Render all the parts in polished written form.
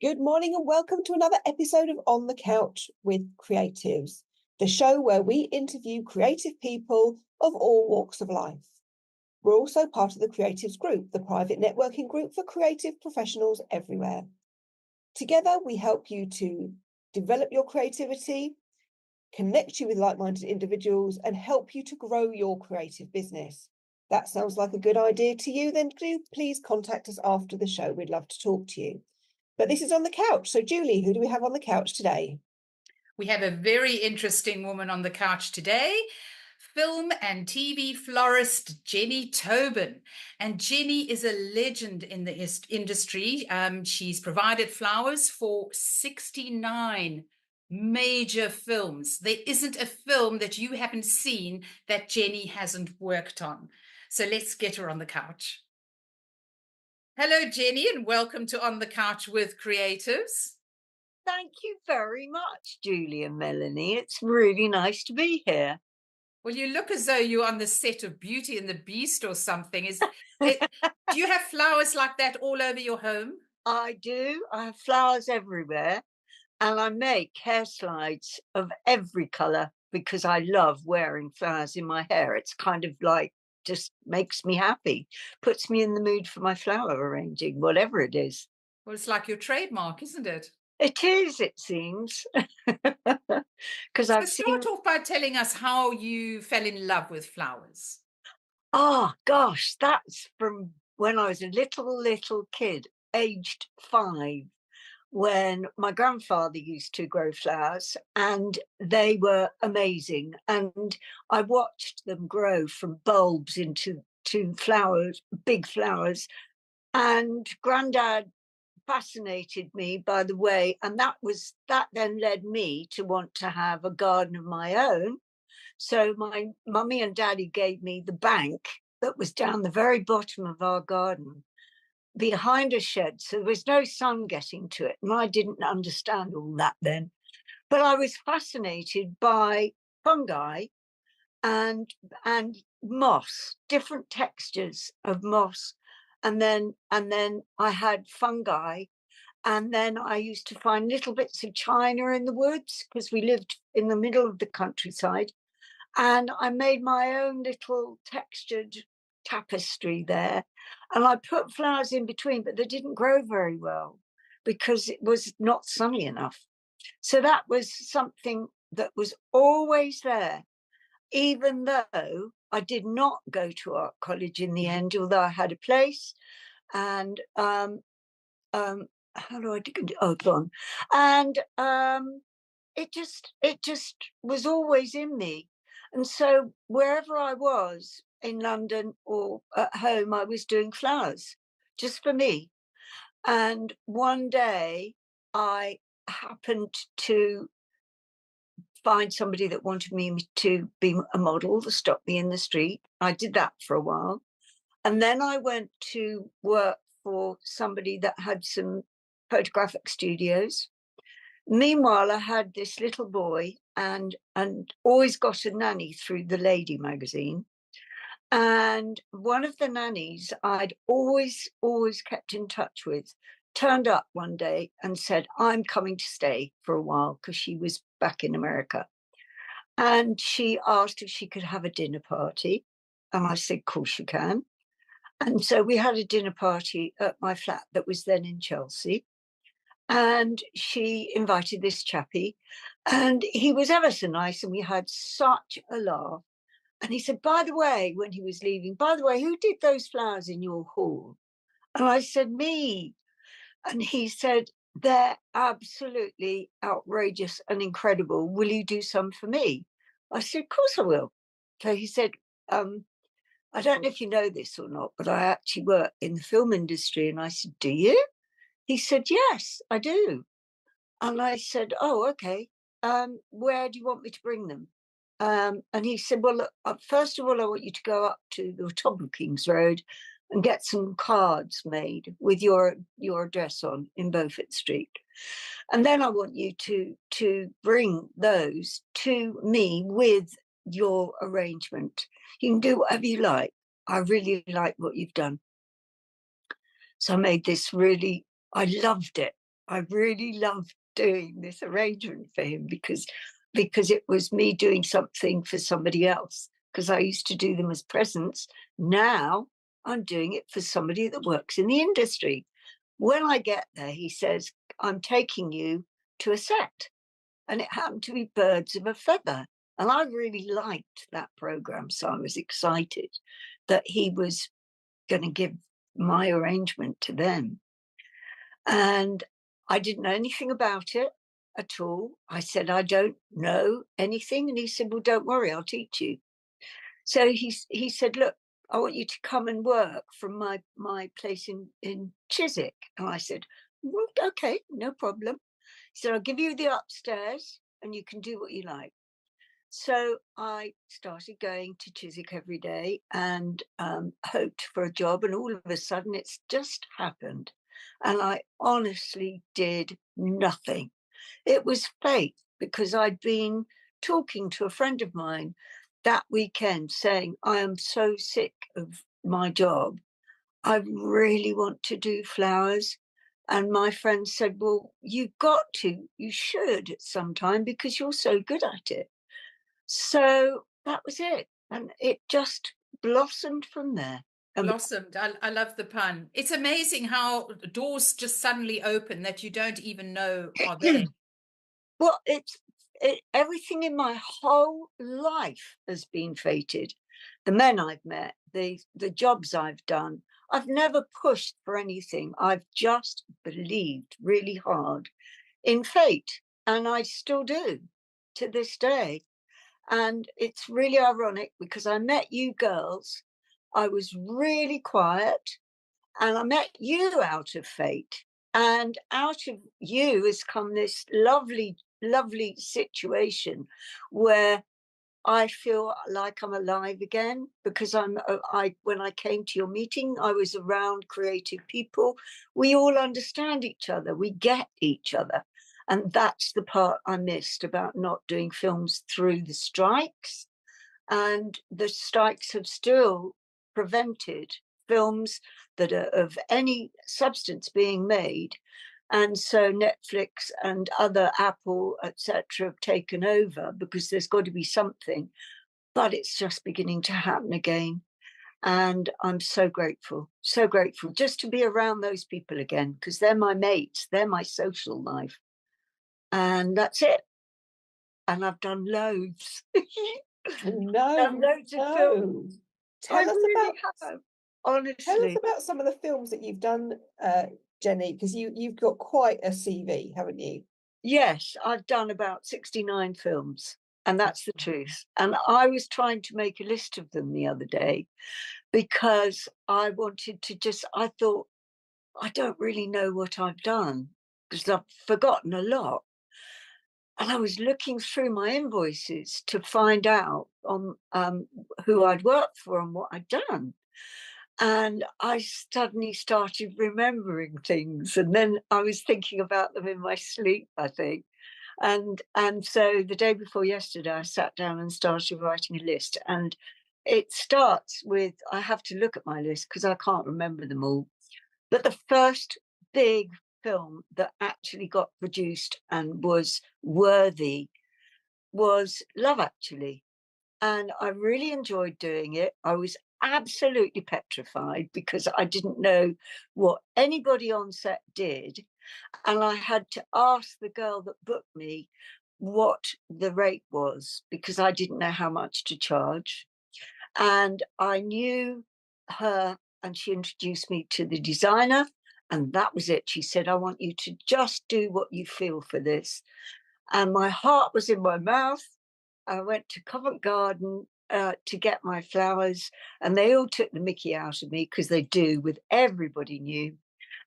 Good morning and welcome to another episode of On the Couch with Creatives, the show where we interview creative people of all walks of life. We're also part of the Creatives Group, the private networking group for creative professionals everywhere. Together, we help you to develop your creativity, connect you with like-minded individuals, and help you to grow your creative business. That sounds like a good idea to you? Then do please contact us after the show. We'd love to talk to you. But this is On the Couch. So, Julie, who do we have on the couch today? We have a very interesting woman on the couch today, film and TV florist Jenny Tobiin. And Jenny is a legend in the industry. She's provided flowers for 69 major films. There isn't a film that you haven't seen that Jenny hasn't worked on. So let's get her on the couch. Hello, Jenny, and welcome to On the Couch with Creatives. Thank you very much, Julie and Melanie. It's really nice to be here. Well, you look as though you're on the set of Beauty and the Beast or something. Do you have flowers like that all over your home? I do. I have flowers everywhere, and I make hair slides of every colour because I love wearing flowers in my hair. It's kind of like just makes me happy, puts me in the mood for my flower arranging, whatever it is. Well, it's like your trademark, isn't it? It is, it seems. So start off by telling us how you fell in love with flowers. Oh, gosh, that's from when I was a little kid, aged 5, when my grandfather used to grow flowers, and they were amazing. And I watched them grow from bulbs into flowers, big flowers. And Grandad fascinated me by the way, and that then led me to want to have a garden of my own. So my mummy and daddy gave me the bank that was down the very bottom of our garden behind a shed, so there was no sun getting to it, and I didn't understand all that then, but I was fascinated by fungi and moss, different textures of moss. And then I had fungi, and then I used to find little bits of china in the woods because we lived in the middle of the countryside, and I made my own little textured tapestry there, and I put flowers in between, but they didn't grow very well because it was not sunny enough. So that was something that was always there, even though I did not go to art college in the end, although I had a place. And how do I do? Oh, gone. And it just was always in me. And so wherever I was in London or at home, I was doing flowers just for me. And one day I happened to find somebody that wanted me to be a model to stop me in the street. I did that for a while. And then I went to work for somebody that had some photographic studios. Meanwhile, I had this little boy and always got a nanny through the Lady magazine. And one of the nannies I'd always kept in touch with turned up one day and said, I'm coming to stay for a while, because she was back in America. And she asked if she could have a dinner party. And I said, of course you can. And so we had a dinner party at my flat that was then in Chelsea. And she invited this chappie, and he was ever so nice, and we had such a laugh. And he said, by the way, when he was leaving, by the way, who did those flowers in your hall? And I said, me. And he said, they're absolutely outrageous and incredible. Will you do some for me? I said, of course I will. So he said, I don't know if you know this or not, but I actually work in the film industry. And I said, do you? He said, yes, I do. And I said, oh, okay. Where do you want me to bring them? And he said, well, look, first of all, I want you to go up to the top of King's Road and get some cards made with your address on in Beaufort Street. And then I want you to bring those to me with your arrangement. You can do whatever you like. I really like what you've done. So I made this I loved it. I really loved doing this arrangement for him because it was me doing something for somebody else. Because I used to do them as presents. Now I'm doing it for somebody that works in the industry. When I get there, he says, I'm taking you to a set. And it happened to be Birds of a Feather. And I really liked that program. So I was excited that he was going to give my arrangement to them. And I didn't know anything about it at all. I said, I don't know anything. And he said, well, don't worry, I'll teach you. So he said, look, I want you to come and work from my place in Chiswick. And I said, well, okay, no problem. He said, I'll give you the upstairs and you can do what you like. So I started going to Chiswick every day and hoped for a job. And all of a sudden, it's just happened. And I honestly did nothing. It was fate, because I'd been talking to a friend of mine that weekend saying, I am so sick of my job. I really want to do flowers. And my friend said, well, you've got to, you should at some time because you're so good at it. So that was it. And it just blossomed from there. Blossomed. I love the pun. It's amazing how doors just suddenly open that you don't even know are there. Well, everything in my whole life has been fated. The men I've met, the jobs I've done, I've never pushed for anything. I've just believed really hard in fate. And I still do to this day. And it's really ironic because I met you girls. I was really quiet and I met you out of fate. And out of you has come this lovely, lovely situation where I feel like I'm alive again because when I came to your meeting, I was around creative people. We all understand each other. We get each other. And that's the part I missed about not doing films through the strikes. And the strikes have still prevented films that are of any substance being made. And so Netflix and other Apple, etc., have taken over because there's got to be something. But it's just beginning to happen again. And I'm so grateful just to be around those people again, because they're my mates, they're my social life. And that's it. And I've done loads. Done loads of films. Tell us really about, honestly. Tell us about some of the films that you've done, Jenny, because you've got quite a CV, haven't you? Yes, I've done about 69 films, and that's the truth. And I was trying to make a list of them the other day because I wanted to I thought, I don't really know what I've done because I've forgotten a lot. And I was looking through my invoices to find out on who I'd worked for and what I'd done. And I suddenly started remembering things. And then I was thinking about them in my sleep, I think. And so the day before yesterday, I sat down and started writing a list. And it starts with, I have to look at my list because I can't remember them all. But the first big film that actually got produced and was worthy was Love Actually. And I really enjoyed doing it. I was absolutely petrified because I didn't know what anybody on set did. And I had to ask the girl that booked me what the rate was because I didn't know how much to charge. And I knew her and she introduced me to the designer. And that was it. She said, I want you to just do what you feel for this. And my heart was in my mouth. I went to Covent Garden to get my flowers, and they all took the mickey out of me because they do with everybody new.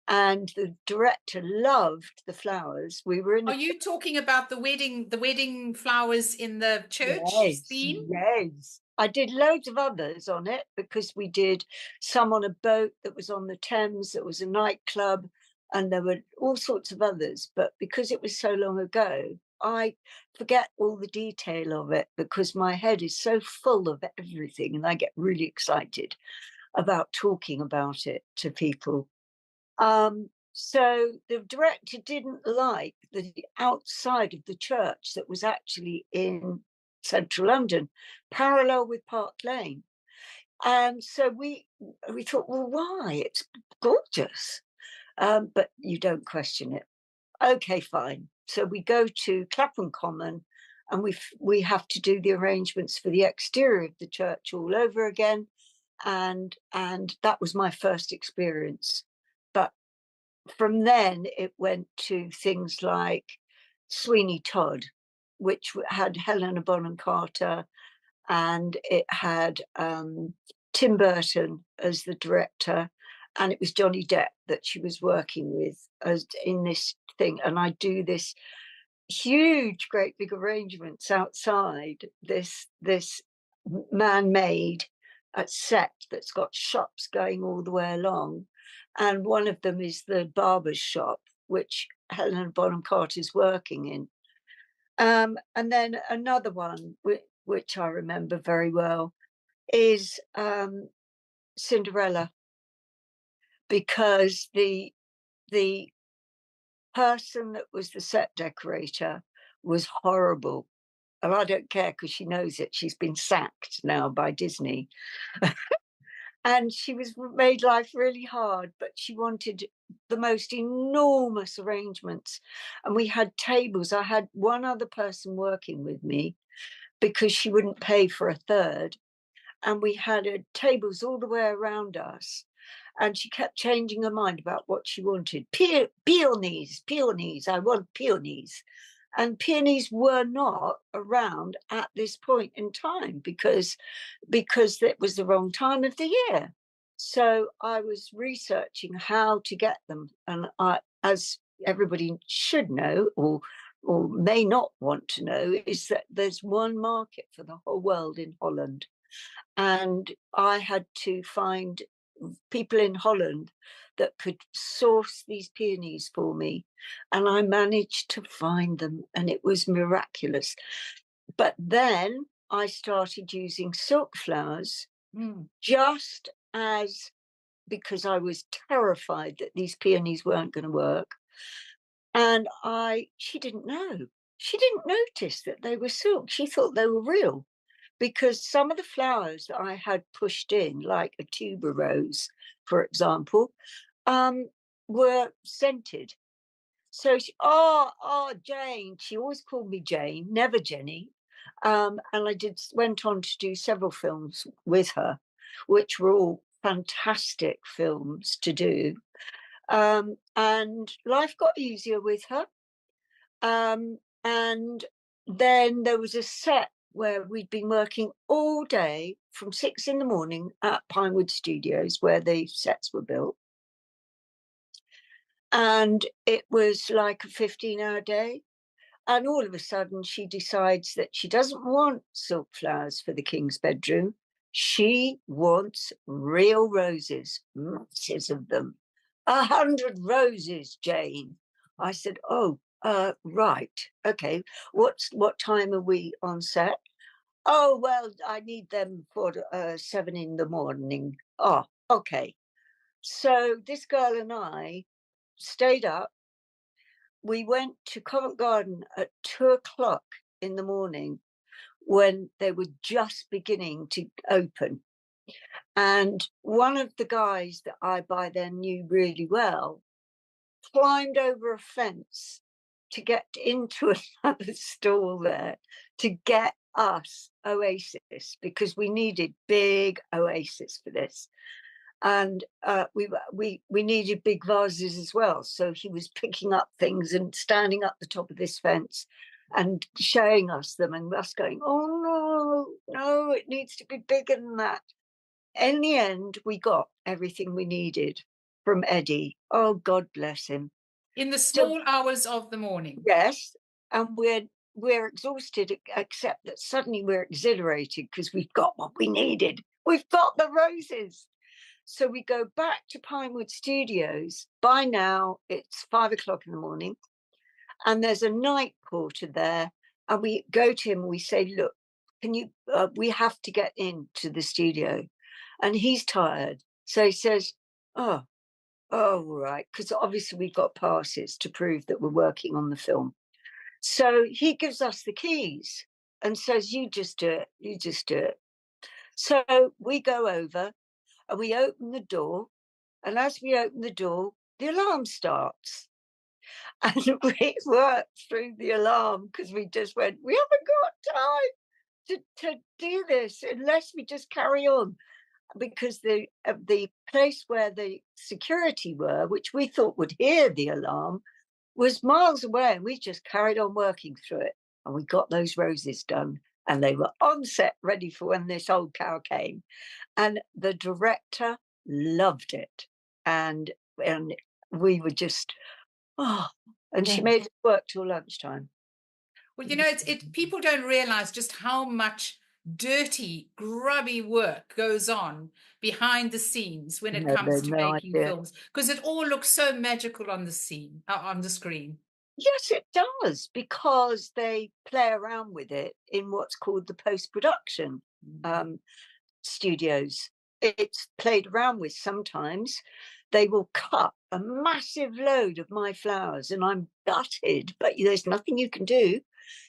And the director loved the flowers. We were in. Are you talking about the wedding flowers in the church theme? Yes. I did loads of others on it because we did some on a boat that was on the Thames, that was a nightclub, and there were all sorts of others. But because it was so long ago, I forget all the detail of it because my head is so full of everything and I get really excited about talking about it to people. So the director didn't like the outside of the church that was actually in central London, parallel with Park Lane. And so we thought, well, why? It's gorgeous. But you don't question it. Okay, fine. So we go to Clapham Common, and we have to do the arrangements for the exterior of the church all over again. And that was my first experience. But from then it went to things like Sweeney Todd, which had Helena Bonham Carter, and it had Tim Burton as the director, and it was Johnny Depp that she was working with as in this thing. And I do this huge, great big arrangements outside this man-made set that's got shops going all the way along, and one of them is the barber's shop, which Helena Bonham Carter is working in. And then another one, which I remember very well, is Cinderella, because the person that was the set decorator was horrible. And I don't care, because she knows it. She's been sacked now by Disney. And she was made life really hard, but she wanted the most enormous arrangements. And we had tables. I had one other person working with me because she wouldn't pay for a third. And we had tables all the way around us. And she kept changing her mind about what she wanted. Peonies, I want peonies. And peonies were not around at this point in time because it was the wrong time of the year. So I was researching how to get them. And as everybody should know, or may not want to know, is that there's one market for the whole world in Holland. And I had to find people in Holland that could source these peonies for me. And I managed to find them, and it was miraculous. But then I started using silk flowers, just as, because I was terrified that these peonies weren't going to work. And she didn't know. She didn't notice that they were silk. She thought they were real, because some of the flowers that I had pushed in, like a tuberose, for example, were scented. So Jane, she always called me Jane, never Jenny. And I went on to do several films with her, which were all fantastic films to do. And life got easier with her. And then there was a set where we'd been working all day from 6 a.m. at Pinewood Studios, where the sets were built. And it was like a 15-hour day. And all of a sudden, she decides that she doesn't want silk flowers for the king's bedroom. She wants real roses, masses of them. 100 roses, Jane. I said, oh, right. Okay. What time are we on set? Oh, well, I need them for 7 a.m. Oh, okay. So this girl and I stayed up. We went to Covent Garden at 2:00 in the morning when they were just beginning to open. And one of the guys that I by then knew really well climbed over a fence to get into another stall there to get us Oasis, because we needed big Oasis for this. And we needed big vases as well. So he was picking up things and standing up the top of this fence and showing us them, and us going, oh no, it needs to be bigger than that. In the end, we got everything we needed from Eddie. Oh, God bless him. In the small hours of the morning. Yes, and we're exhausted, except that suddenly we're exhilarated because we've got what we needed. We've got the roses. So we go back to Pinewood Studios. By now, it's 5:00 in the morning, and there's a night porter there. And we go to him and we say, look, can you, we have to get into the studio. And he's tired. So he says, oh, Oh, right, because obviously we got passes to prove that we're working on the film. So he gives us the keys and says, you just do it, you just do it. So we go over and we open the door. And as we open the door, the alarm starts. And we worked through the alarm because we just went, we haven't got time to do this unless we just carry on. Because the place where the security were, which we thought would hear the alarm, was miles away, and we just carried on working through it. And we got those roses done, and they were on set ready for when this old cow came. And the director loved it. And we were just, oh, and she made it work till lunchtime. Well, you know, people don't realize just how much dirty, grubby work goes on behind the scenes when it comes to making films, because it all looks so magical on the scene, on the screen. Yes, it does, because they play around with it in what's called the post-production studios. It's played around with sometimes. They will cut a massive load of my flowers and I'm gutted, but there's nothing you can do.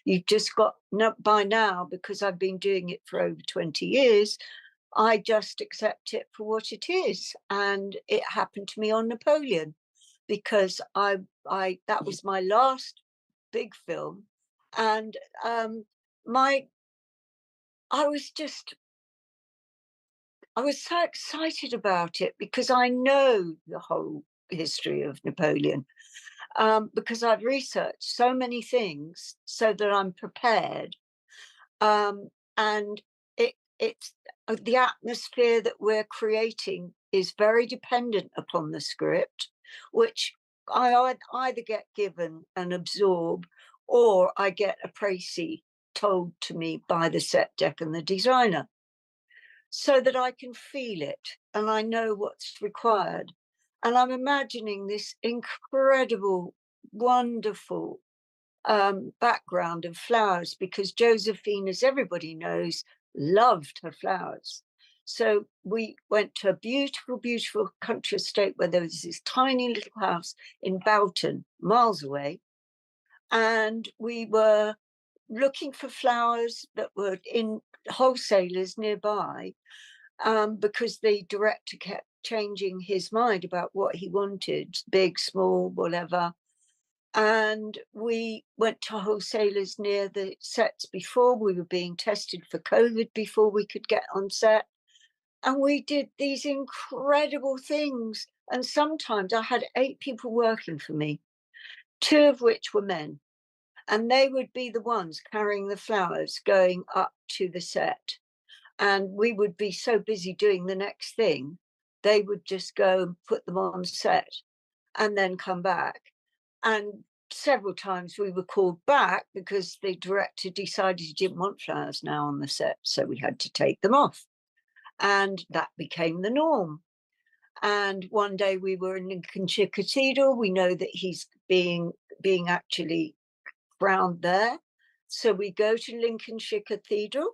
You've just got, by now, because I've been doing it for over 20 years, I just accept it for what it is. And it happened to me on Napoleon, because that was my last big film. And I was so excited about it because I know the whole history of Napoleon, because I've researched so many things so that I'm prepared. And it's the atmosphere that we're creating is very dependent upon the script, which I either get given and absorb, or I get a précis told to me by the set deck and the designer, so that I can feel it and I know what's required. And I'm imagining this incredible, wonderful background of flowers, because Josephine, as everybody knows, loved her flowers. So we went to a beautiful, beautiful country estate where there was this tiny little house in Boughton, miles away. And we were looking for flowers that were in wholesalers nearby, because the director kept changing his mind about what he wanted, big, small, whatever. And we went to wholesalers near the sets before. We were being tested for COVID before we could get on set. And we did these incredible things. And sometimes I had 8 people working for me, 2 of which were men. And they would be the ones carrying the flowers going up to the set. And we would be so busy doing the next thing, they would just go and put them on set and then come back. And several times we were called back because the director decided he didn't want flowers now on the set, so we had to take them off. And that became the norm. And one day we were in Lincolnshire Cathedral. We know that he's being actually crowned there. So we go to Lincolnshire Cathedral.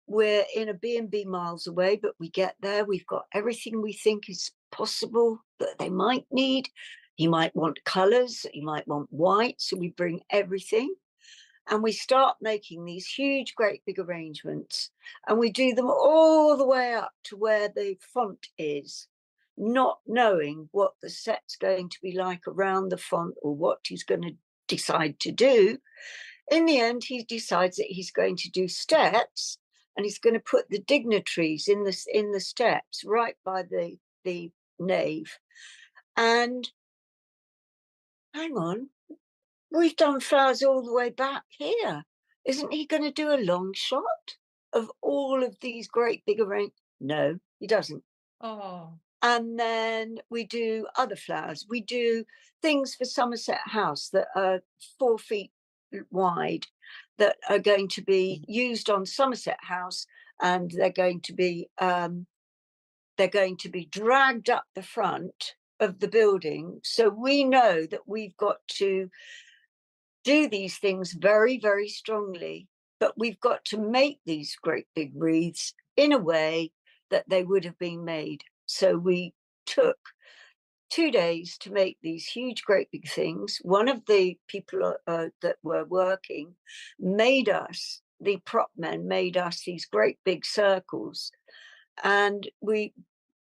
We're in a B&B miles away, but we get there. We've got everything we think is possible that they might need. He might want colours, he might want white, so we bring everything. And we start making these huge, great big arrangements. And we do them all the way up to where the font is, not knowing what the set's going to be like around the font or what he's going to decide to do. In the end, he decides that he's going to do steps, and he's going to put the dignitaries in the steps right by the nave. And hang on, we've done flowers all the way back here. Isn't he going to do a long shot of all of these great big arrangements? No, he doesn't. Oh. And then we do other flowers. We do things for Somerset House that are 4 feet wide, that are going to be used on Somerset House, and they're going to be dragged up the front of the building. So we know that we've got to do these things very, very strongly, but we've got to make these great big wreaths in a way that they would have been made. So we took 2 days to make these huge, great big things. One of the people that were working made us, the prop men made us these great big circles, and we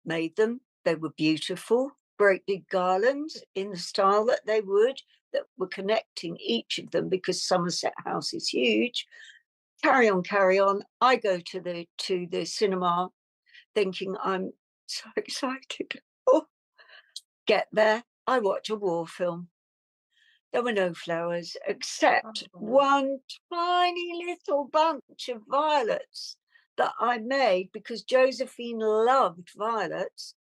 made them. They were beautiful, great big garlands in the style that they would, that were connecting each of them, because Somerset House is huge. Carry on, carry on. I go to the cinema thinking I'm so excited. Oh, get there, I watch a war film. There were no flowers except one tiny little bunch of violets that I made because Josephine loved violets.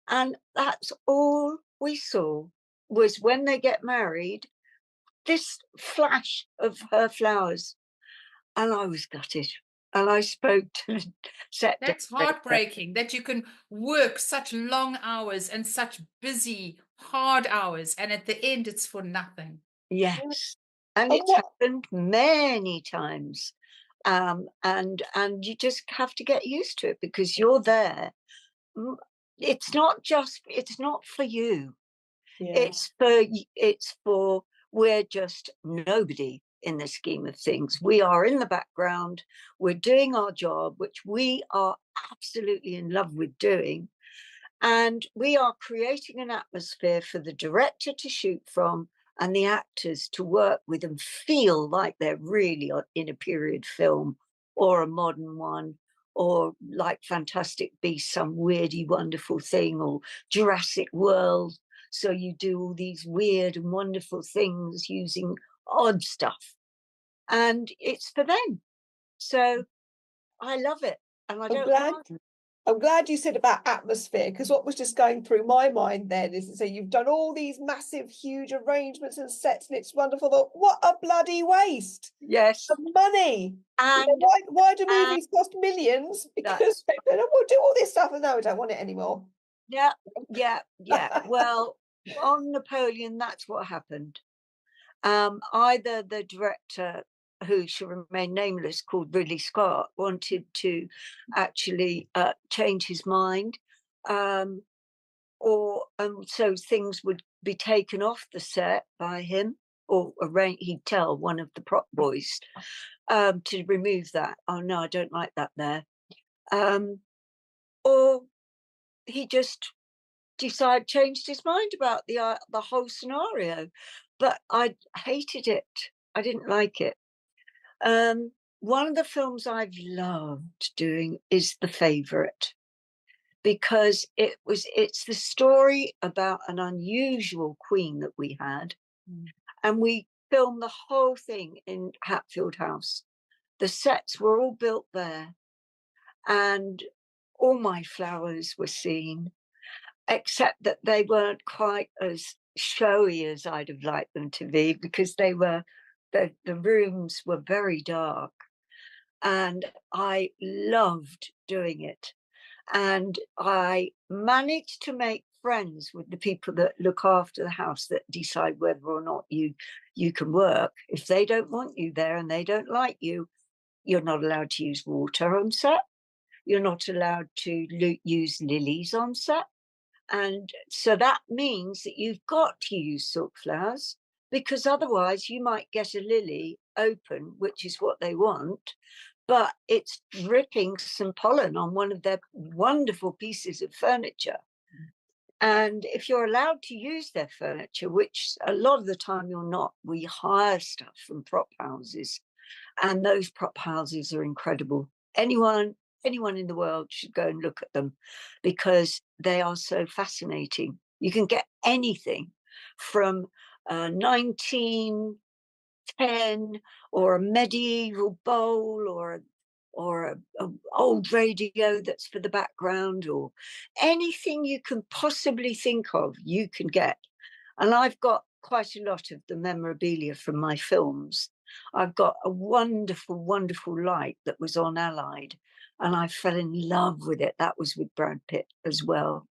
And that's all we saw, was when they get married, this flash of her flowers. And I was gutted. And I spoke to the set That's director. heartbreaking that you can work such long hours and such busy, hard hours, and at the end it's for nothing. Yes. And And it's what happened many times. And you just have to get used to it because you're there. It's not for you. yeah. It's for we're just nobody in the scheme of things. We are in the background. We're doing our job, which we are absolutely in love with doing. And we are creating an atmosphere for the director to shoot from and the actors to work with and feel like they're really in a period film or a modern one, or like Fantastic Beasts, some weirdy, wonderful thing, or Jurassic World. So you do all these weird and wonderful things using odd stuff. And it's for them. So I love it. And I don't mind. I'm glad you said about atmosphere, because what was just going through my mind then is to say you've done all these massive, huge arrangements and sets, and it's wonderful. But what a bloody waste Yes. of money! And why do movies cost millions? Because we'll do all this stuff, and no, we don't want it anymore. Yeah. Well, on Napoleon, that's what happened. Either the director, who should remain nameless, called Ridley Scott, wanted to actually change his mind, or so things would be taken off the set by him, or he'd tell one of the prop boys to remove that. Oh no, I don't like that there. Or he just changed his mind about the whole scenario. But I hated it. I didn't like it. One of the films I've loved doing is The Favourite, because it's the story about an unusual queen that we had, and we filmed the whole thing in Hatfield House. The sets were all built there, and all my flowers were seen, except that they weren't quite as showy as I'd have liked them to be, because the rooms were very dark, and I loved doing it. And I managed to make friends with the people that look after the house, that decide whether or not you can work. If they don't want you there and they don't like you, you're not allowed to use water on set. You're not allowed to use lilies on set. And so that means that you've got to use silk flowers, because otherwise you might get a lily open, which is what they want, but it's dripping some pollen on one of their wonderful pieces of furniture. And if you're allowed to use their furniture, which a lot of the time you're not, we hire stuff from prop houses, and those prop houses are incredible. Anyone in the world should go and look at them, because they are so fascinating. You can get anything from 1910, or a medieval bowl, or a old radio that's for the background, or anything you can possibly think of, you can get. And I've got quite a lot of the memorabilia from my films. I've got a wonderful, wonderful light that was on Allied, and I fell in love with it. That was with Brad Pitt as well.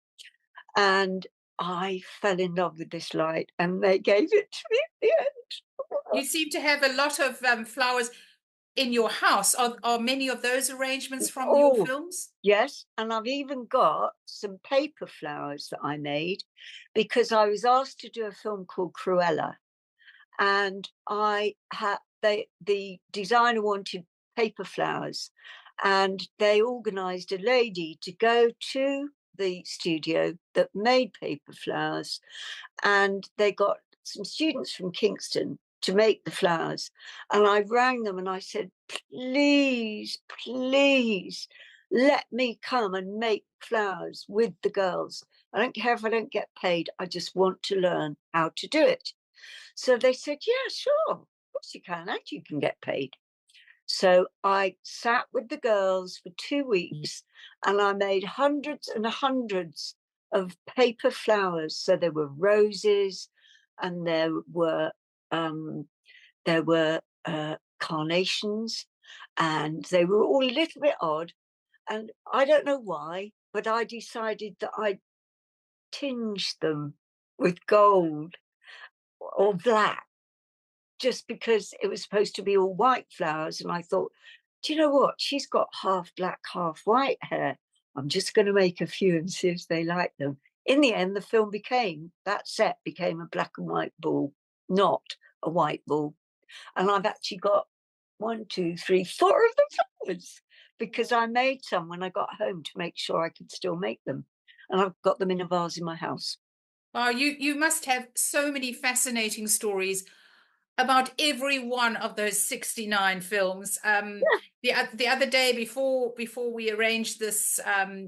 And I fell in love with this light, and they gave it to me at the end. You seem to have a lot of flowers in your house. Are many of those arrangements from your Oh, films? yes, and I've even got some paper flowers that I made because I was asked to do a film called Cruella, and the designer wanted paper flowers, and they organised a lady to go to the studio that made paper flowers, and they got some students from Kingston to make the flowers. And I rang them and I said, please, please let me come and make flowers with the girls. I don't care if I don't get paid. I just want to learn how to do it. So they said, yeah, sure, of course you can, and you can get paid. So I sat with the girls for 2 weeks and I made hundreds and hundreds of paper flowers. So there were roses and there were carnations, and they were all a little bit odd. And I don't know why, but I decided that I'd tinge them with gold or black, just because it was supposed to be all white flowers. And I thought, do you know what? She's got half black, half white hair. I'm just going to make a few and see if they like them. In the end, that set became a black and white ball, not a white ball. And I've actually got 1, 2, 3, 4 of the flowers because I made some when I got home to make sure I could still make them. And I've got them in a vase in my house. Oh, you must have so many fascinating stories about every one of those 69 films. The other day, before we arranged this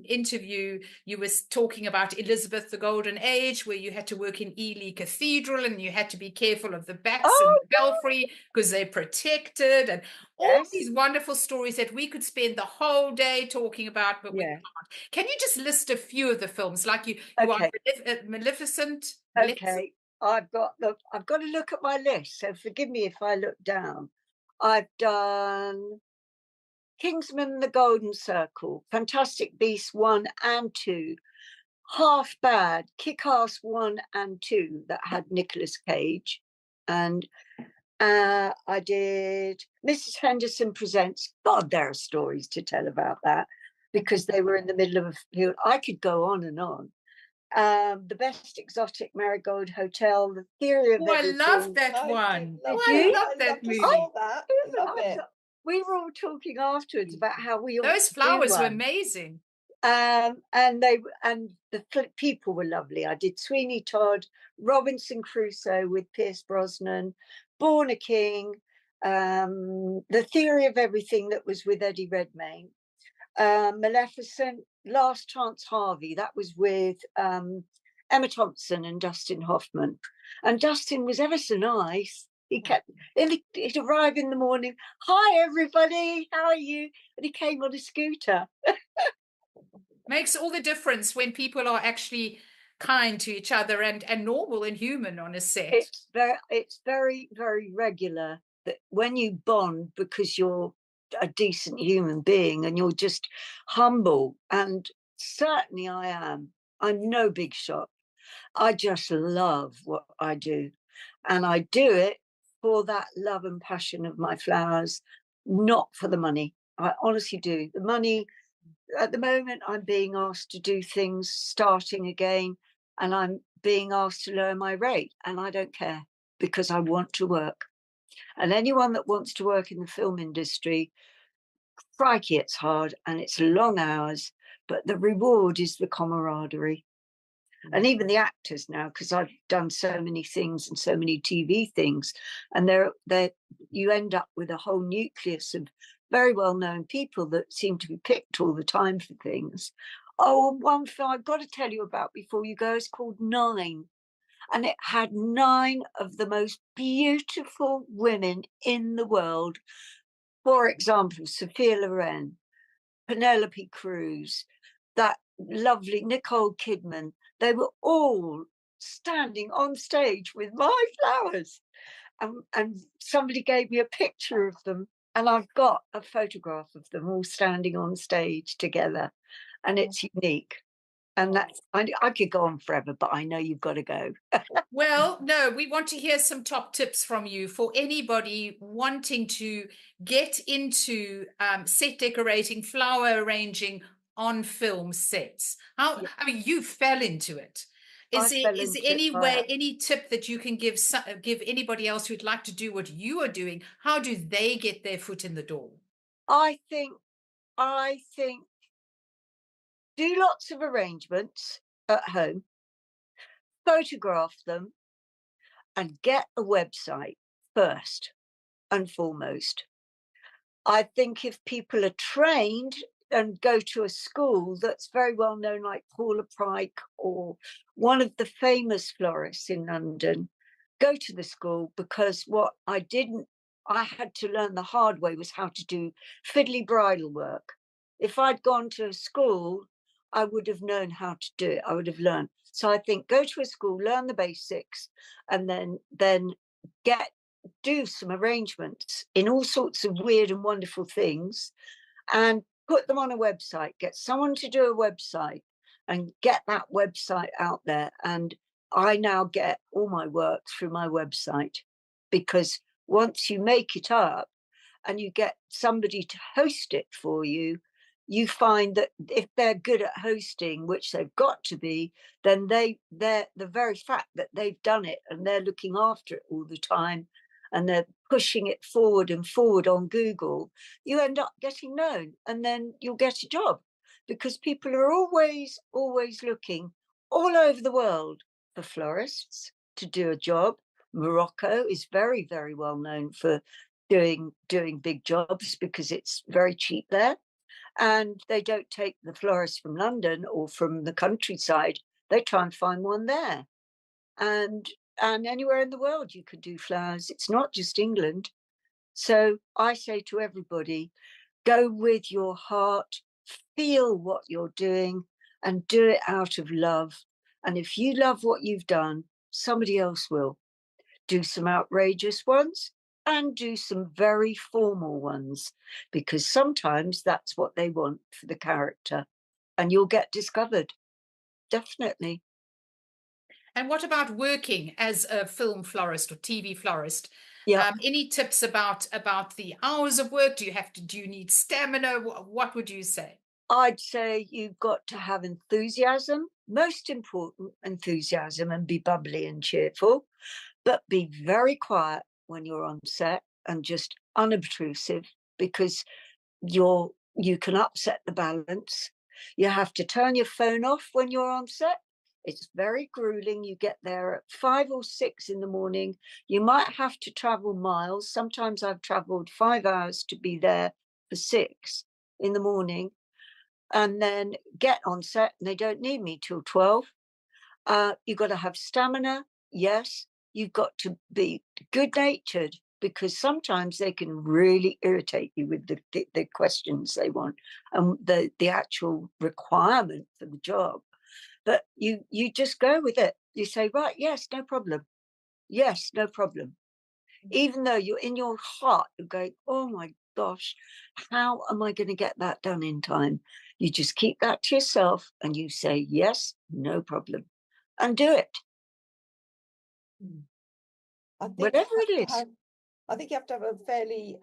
interview, you was talking about Elizabeth the Golden Age, where you had to work in Ely Cathedral and you had to be careful of the bats in Oh, the belfry because they're protected, and all yes. these wonderful stories that we could spend the whole day talking about, but we Yeah. can't. Can you just list a few of the films, like you Okay. are Maleficent? Okay, I've got to look at my list, so forgive me if I look down. I've done Kingsman: The Golden Circle, Fantastic Beasts 1 and 2, Half Bad, Kick-Ass 1 and 2 that had Nicolas Cage, and I did Mrs. Henderson Presents. God, there are stories to tell about that because they were in the middle of a field. I could go on and on. The Best Exotic Marigold Hotel, The Theory of Oh, I Everything. love that I one. love Oh, you? I love that to movie. saw that. Love it. We were all talking afterwards about how we ought Those to do flowers were one. amazing. And the people were lovely. I did Sweeney Todd, Robinson Crusoe with Pierce Brosnan, Born a King, The Theory of Everything that was with Eddie Redmayne, Maleficent, Last Chance Harvey, that was with Emma Thompson and Dustin Hoffman. And Dustin was ever so nice. He'd arrive in the morning, hi everybody, how are you? And he came on a scooter. Makes all the difference when people are actually kind to each other and normal and human on a set. It's very, very regular that when you bond because you're a decent human being and you're just humble, and certainly I am. I'm no big shot. I just love what I do, and I do it for that love and passion of my flowers, not for the money. I honestly do. The money, at the moment, I'm being asked to do things starting again, and I'm being asked to lower my rate, and I don't care because I want to work. And anyone that wants to work in the film industry, crikey, it's hard and it's long hours, but the reward is the camaraderie. And even the actors now, because I've done so many things and so many TV things, and you end up with a whole nucleus of very well-known people that seem to be picked all the time for things. Oh, one film I've got to tell you about before you go is called Nine, and it had 9 of the most beautiful women in the world. For example, Sophia Loren, Penelope Cruz, that lovely Nicole Kidman. They were all standing on stage with my flowers. And somebody gave me a picture of them. And I've got a photograph of them all standing on stage together. And it's unique. And that's, I could go on forever, but I know you've got to go. Well, no, we want to hear some top tips from you for anybody wanting to get into set decorating, flower arranging on film sets. How, Yeah, I mean, you fell into it. I fell Is there into it any by, way, any tip that you can give anybody else who'd like to do what you are doing? How do they get their foot in the door? I think, do lots of arrangements at home, photograph them, and get a website first and foremost. I think if people are trained and go to a school that's very well known, like Paula Pryke or one of the famous florists in London, go to the school, because what I had to learn the hard way was how to do fiddly bridal work. If I'd gone to a school, I would have known how to do it. I would have learned. So I think go to a school, learn the basics, and then get do some arrangements in all sorts of weird and wonderful things, and put them on a website. Get someone to do a website and get that website out there. And I now get all my work through my website, because once you make it up and you get somebody to host it for you, you find that if they're good at hosting, which they've got to be, then they're the very fact that they've done it and they're looking after it all the time, and they're pushing it forward and forward on Google, you end up getting known, and then you'll get a job, because people are always looking all over the world for florists to do a job. Morocco is very, very well known for doing big jobs because it's very cheap there. And they don't take the florist from London or from the countryside. They try and find one there. And anywhere in the world you can do flowers. It's not just England. So I say to everybody, go with your heart, feel what you're doing, and do it out of love. And if you love what you've done, somebody else will. Do some outrageous ones and do some very formal ones, because sometimes that's what they want for the character, and you'll get discovered. Definitely. And what about working as a film florist or TV florist? Yeah, Any tips about the hours of work? Do you need stamina? What would you say? I'd say you've got to have enthusiasm, most important, enthusiasm, and be bubbly and cheerful, but be very quiet when you're on set and just unobtrusive, because you can upset the balance. You have to turn your phone off when you're on set. It's very grueling. You get there at 5 or 6 in the morning. You might have to travel miles. Sometimes I've traveled 5 hours to be there for 6 in the morning, and then get on set, and they don't need me till 12. You've got to have stamina. Yes, you've got to be good natured, because sometimes they can really irritate you with the questions they want and the actual requirement for the job. But you just go with it. You say, right, yes, no problem. Yes, no problem. Even though you're in your heart, you're going, oh my gosh, how am I going to get that done in time? You just keep that to yourself and you say, yes, no problem, and do it. I think Whatever you it have to is. have, I think you have to have a fairly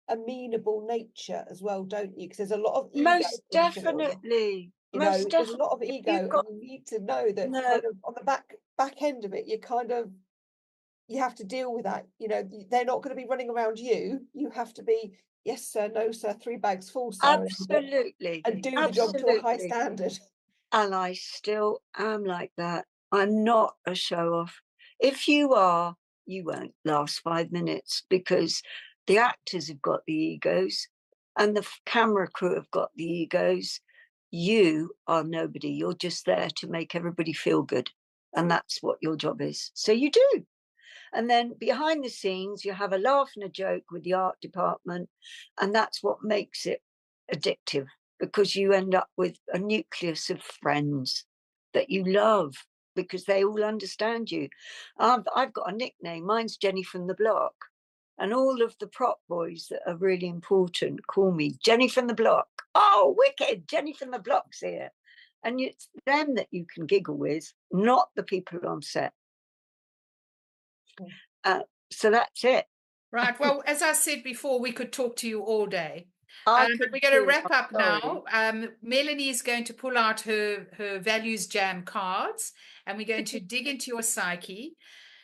amenable nature as well, don't you? Because there's a lot of ego Most in film. definitely. You know, Most there's a definitely. lot of If ego, you've and got you need to know that no, kind of on the back end of it, you have to deal with that. You know, they're not going to be running around you. You have to be, yes, sir, no, sir, 3 bags full, sir, absolutely, and do the job to a high absolutely. standard. And I still am like that. I'm not a show off. If you are, you won't last 5 minutes, because the actors have got the egos and the camera crew have got the egos. You are nobody. You're just there to make everybody feel good. And that's what your job is. So you do. And then behind the scenes, you have a laugh and a joke with the art department. And that's what makes it addictive, because you end up with a nucleus of friends that you love because they all understand you. I've got a nickname. Mine's Jenny from the Block. And all of the prop boys that are really important call me Jenny from the Block. Oh, wicked. Jenny from the Block's here. And it's them that you can giggle with, not the people on set. So that's it. Right. Well, as I said before, we could talk to you all day. I But could we're going to too, wrap I'm up sorry. now. Melanie is going to pull out her values jam cards, and we're going to dig into your psyche.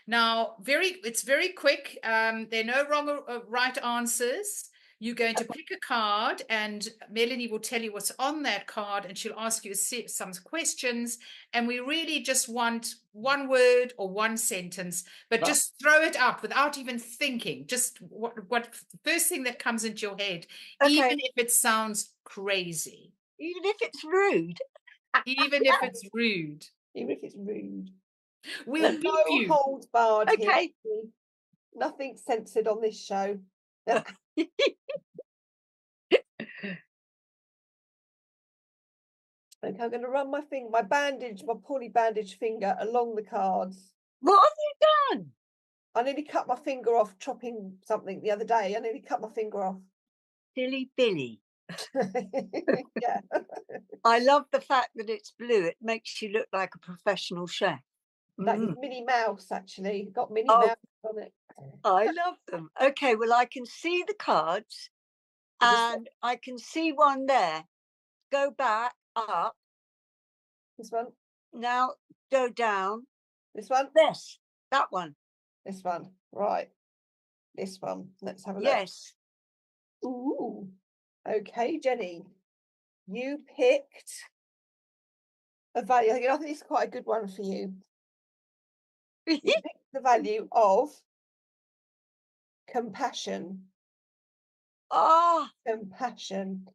Now, it's very quick. There are no wrong or right answers. You're going to pick a card, and Melanie will tell you what's on that card, and she'll ask you some questions. And we really just want one word or one sentence, but just throw it out without even thinking. Just what the first thing that comes into your head, even if it sounds crazy, Even if it's rude. even if it's rude. Even if it's rude. We'll There's beep no you. holds barred here. Okay. Nothing censored on this show. Okay, I'm going to run my poorly bandaged finger along the cards. What have you done? I nearly cut my finger off chopping something the other day. I nearly cut my finger off. Silly Billy. Yeah. I love the fact that it's blue. It makes you look like a professional chef. That is Minnie Mouse, actually. Got Minnie Oh. Mouse on it. I love them. Okay, well, I can see the cards and I can see one there. Go back up. This one. Now go down. This one. This. That one. This one. Right. This one. Let's have a look. Yes. Ooh. Okay, Jenny. You picked a value. I think this is quite a good one for you. You picked the value of compassion. Ah, Compassion.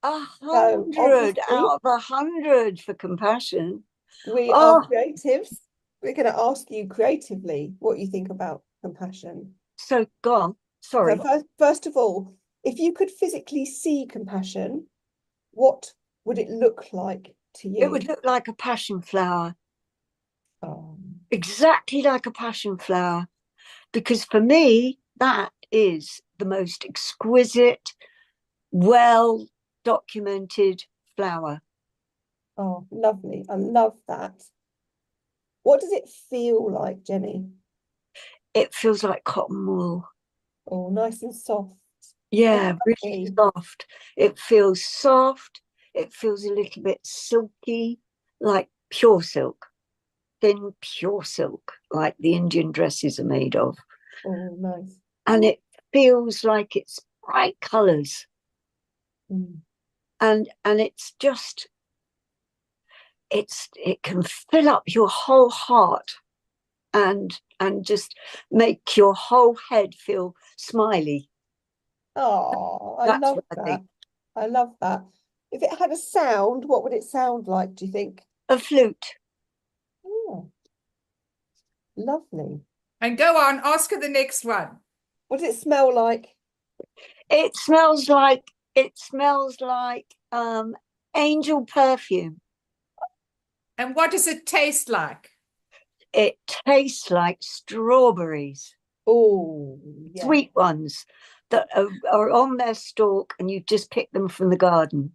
100 out of 100 for compassion. We are creatives. We're going to ask you creatively what you think about compassion. So go on. Sorry. So first of all, if you could physically see compassion, what would it look like to you? It would look like a passion flower. Oh. Exactly like a passion flower. Because for me, that is the most exquisite, well-documented flower. Oh, lovely. I love that. What does it feel like, Jenny? It feels like cotton wool. Oh, nice and soft. Yeah, really soft. It feels soft. It feels a little bit silky, like pure silk. Thin, pure silk, like the Indian dresses are made of. Oh, nice. And it feels like it's bright colours. And it's just, it can fill up your whole heart and just make your whole head feel smiley. Oh, I love that. I love that. If it had a sound, what would it sound like, do you think? A flute. Oh, lovely. And go on, ask her the next one. What does it smell like? It smells like angel perfume. And what does it taste like? It tastes like strawberries. Oh, yeah. Sweet ones that are on their stalk and you just pick them from the garden.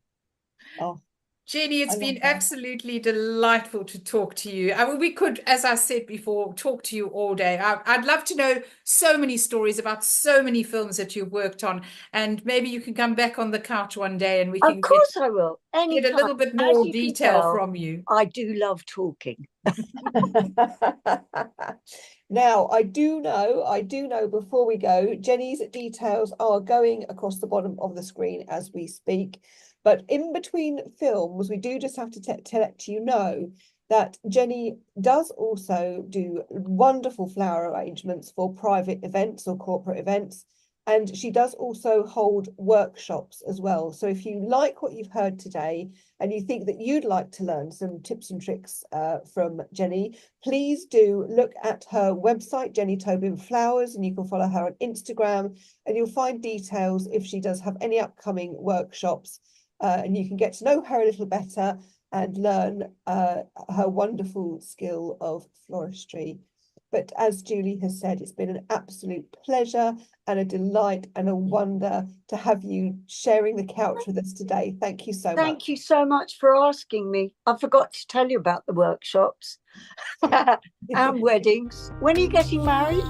Oh, Jenny, it's been absolutely delightful to talk to you. I mean, we could, as I said before, talk to you all day. I'd love to know so many stories about so many films that you've worked on, and maybe you can come back on the couch one day and we can Of course I will. get a little bit more detail from you. I do love talking. Now, I do know before we go, Jenny's details are going across the bottom of the screen as we speak. But in between films, we do just have to let you know that Jenny does also do wonderful flower arrangements for private events or corporate events. And she does also hold workshops as well. So if you like what you've heard today and you think that you'd like to learn some tips and tricks from Jenny, please do look at her website, Jenny Tobin Flowers, and you can follow her on Instagram and you'll find details if she does have any upcoming workshops. And you can get to know her a little better and learn her wonderful skill of floristry. But as Julie has said, it's been an absolute pleasure and a delight and a wonder to have you sharing the couch with us today. Thank you so much. Thank you so much for asking me. I forgot to tell you about the workshops and weddings. When are you getting married?